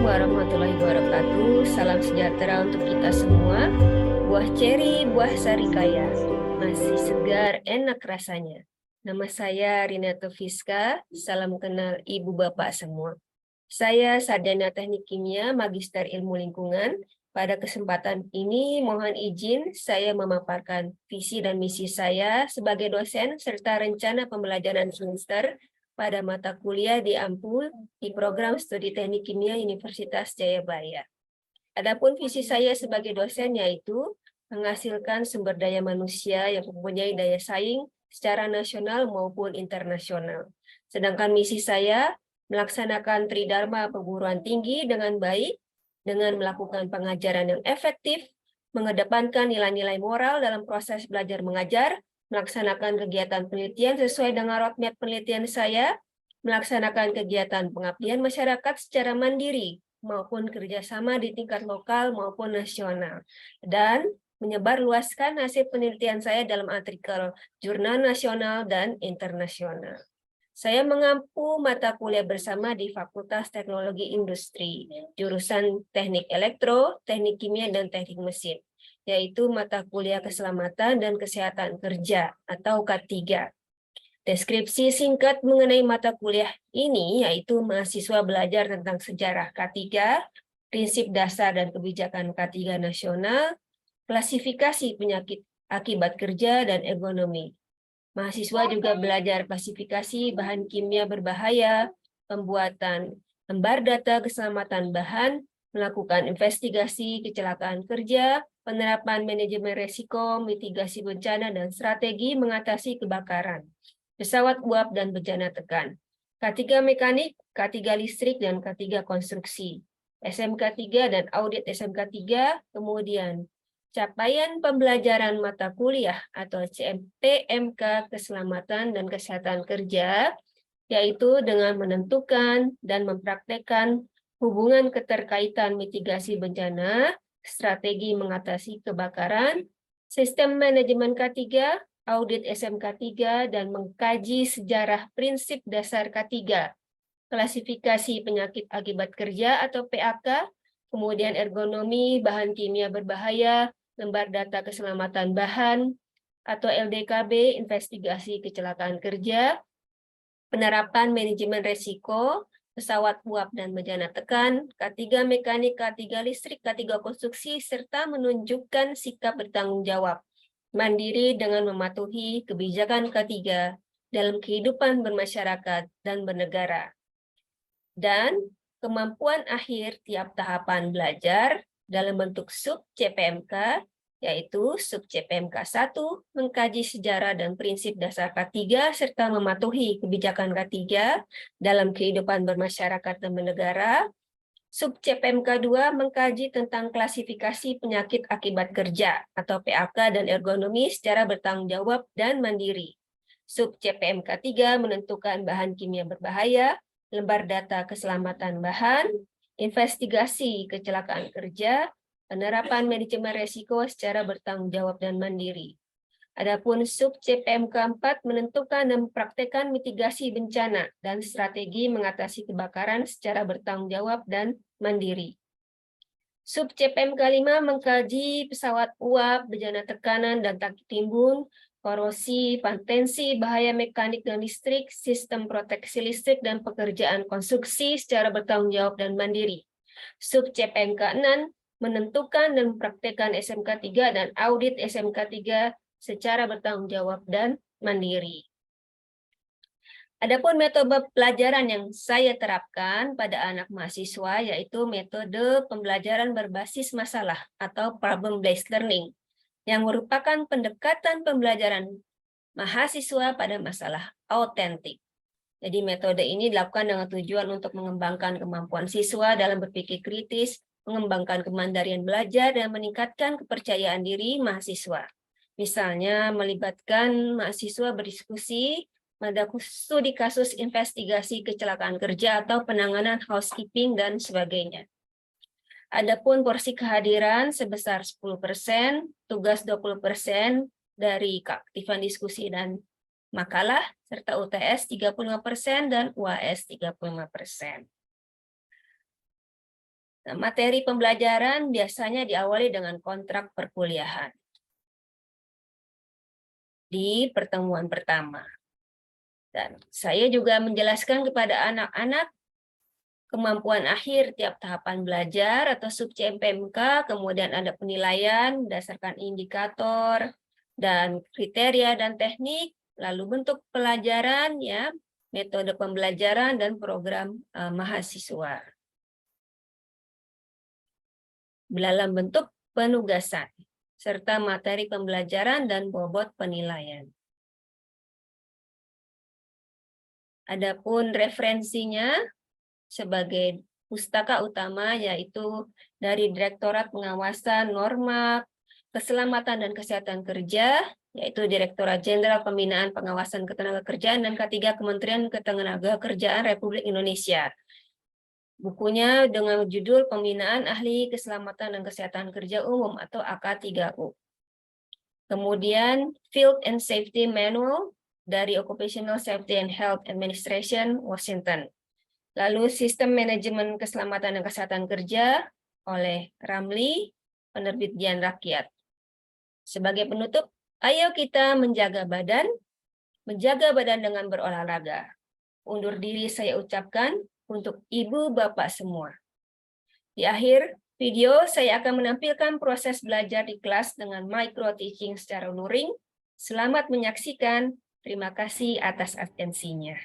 warahmatullahi wabarakatuh. Salam sejahtera untuk kita semua. Buah ceri, buah sarikaya. Masih segar, enak rasanya. Nama saya Rinato Fiska. Salam kenal Ibu Bapak semua. Saya sarjana Teknik Kimia, Magister Ilmu Lingkungan. Pada kesempatan ini, mohon izin saya memaparkan visi dan misi saya sebagai dosen serta rencana pembelajaran semester pada mata kuliah di Ampul di program Studi Teknik Kimia Universitas Jayabaya. Adapun visi saya sebagai dosen yaitu menghasilkan sumber daya manusia yang mempunyai daya saing secara nasional maupun internasional. Sedangkan misi saya melaksanakan tridharma perguruan tinggi dengan baik, dengan melakukan pengajaran yang efektif, mengedepankan nilai-nilai moral dalam proses belajar mengajar, melaksanakan kegiatan penelitian sesuai dengan roadmap penelitian saya, melaksanakan kegiatan pengabdian masyarakat secara mandiri maupun kerjasama di tingkat lokal maupun nasional, dan menyebarluaskan hasil penelitian saya dalam artikel jurnal nasional dan internasional. Saya mengampu mata kuliah bersama di Fakultas Teknologi Industri, jurusan Teknik Elektro, Teknik Kimia, dan Teknik Mesin, yaitu mata kuliah Keselamatan dan Kesehatan Kerja atau K3. Deskripsi singkat mengenai mata kuliah ini yaitu mahasiswa belajar tentang sejarah K3, prinsip dasar dan kebijakan K3 nasional, klasifikasi penyakit akibat kerja dan ergonomi. Mahasiswa juga belajar klasifikasi bahan kimia berbahaya, pembuatan lembar data keselamatan bahan, melakukan investigasi kecelakaan kerja, penerapan manajemen resiko, mitigasi bencana, dan strategi mengatasi kebakaran, pesawat uap dan bejana tekan, K3 mekanik, K3 listrik, dan K3 konstruksi, SMK 3 dan audit SMK 3, kemudian capaian pembelajaran mata kuliah atau CMTMK Keselamatan dan Kesehatan Kerja, yaitu dengan menentukan dan mempraktekkan hubungan keterkaitan mitigasi bencana, strategi mengatasi kebakaran, sistem manajemen K3, audit SMK 3, dan mengkaji sejarah prinsip dasar K3, klasifikasi penyakit akibat kerja atau PAK, kemudian ergonomi bahan kimia berbahaya, lembar data keselamatan bahan atau LDKB, investigasi kecelakaan kerja, penerapan manajemen resiko, pesawat uap dan bejana tekan, K3 mekanik, K3 listrik, K3 konstruksi, serta menunjukkan sikap bertanggung jawab mandiri dengan mematuhi kebijakan K3 dalam kehidupan bermasyarakat dan bernegara. Dan kemampuan akhir tiap tahapan belajar dalam bentuk sub CPMK, yaitu sub CPMK 1, mengkaji sejarah dan prinsip dasar K3 serta mematuhi kebijakan K3 dalam kehidupan bermasyarakat dan bernegara. Sub CPMK 2 mengkaji tentang klasifikasi penyakit akibat kerja atau PAK dan ergonomi secara bertanggung jawab dan mandiri. Sub CPMK 3 menentukan bahan kimia berbahaya, lembar data keselamatan bahan, investigasi kecelakaan kerja, penerapan manajemen resiko secara bertanggung jawab dan mandiri. Adapun sub CPMK 4 menentukan dan mempraktekkan mitigasi bencana dan strategi mengatasi kebakaran secara bertanggung jawab dan mandiri. Sub CPMK 5 mengkaji pesawat uap, bejana tekanan dan tangki timbun, korosi, potensi, bahaya mekanik dan listrik, sistem proteksi listrik, dan pekerjaan konstruksi secara bertanggung jawab dan mandiri. Sub CPMK 6 menentukan dan mempraktekkan SMK 3 dan audit SMK 3 secara bertanggung jawab dan mandiri. Adapun metode pelajaran yang saya terapkan pada anak mahasiswa yaitu metode pembelajaran berbasis masalah atau problem-based learning, yang merupakan pendekatan pembelajaran mahasiswa pada masalah autentik. Jadi metode ini dilakukan dengan tujuan untuk mengembangkan kemampuan siswa dalam berpikir kritis, mengembangkan kemandirian belajar, dan meningkatkan kepercayaan diri mahasiswa. Misalnya melibatkan mahasiswa berdiskusi pada studi kasus investigasi kecelakaan kerja atau penanganan housekeeping dan sebagainya. Adapun porsi kehadiran sebesar 10%, tugas 20% dari keaktifan diskusi dan makalah, serta UTS 35% dan UAS 35%. Nah, materi pembelajaran biasanya diawali dengan kontrak perkuliahan. Di pertemuan pertama. Dan saya juga menjelaskan kepada anak-anak kemampuan akhir tiap tahapan belajar atau sub-CMPMK, kemudian ada penilaian berdasarkan indikator dan kriteria dan teknik, lalu bentuk pelajaran, ya, metode pembelajaran dan program mahasiswa. Dalam bentuk penugasan, serta materi pembelajaran dan bobot penilaian. Adapun referensinya sebagai pustaka utama yaitu dari Direktorat Pengawasan Norma Keselamatan dan Kesehatan Kerja, yaitu Direktorat Jenderal Pembinaan Pengawasan Ketenagakerjaan dan K3 Kementerian Ketenagakerjaan Republik Indonesia. Bukunya dengan judul Pembinaan Ahli Keselamatan dan Kesehatan Kerja Umum atau AK3U. Kemudian Field and Safety Manual dari Occupational Safety and Health Administration, Washington. Lalu Sistem Manajemen Keselamatan dan Kesehatan Kerja oleh Ramli, penerbit Dian Rakyat. Sebagai penutup, ayo kita menjaga badan dengan berolahraga. Undur diri saya ucapkan untuk ibu bapak semua. Di akhir video, saya akan menampilkan proses belajar di kelas dengan micro teaching secara luring. Selamat menyaksikan. Terima kasih atas atensinya.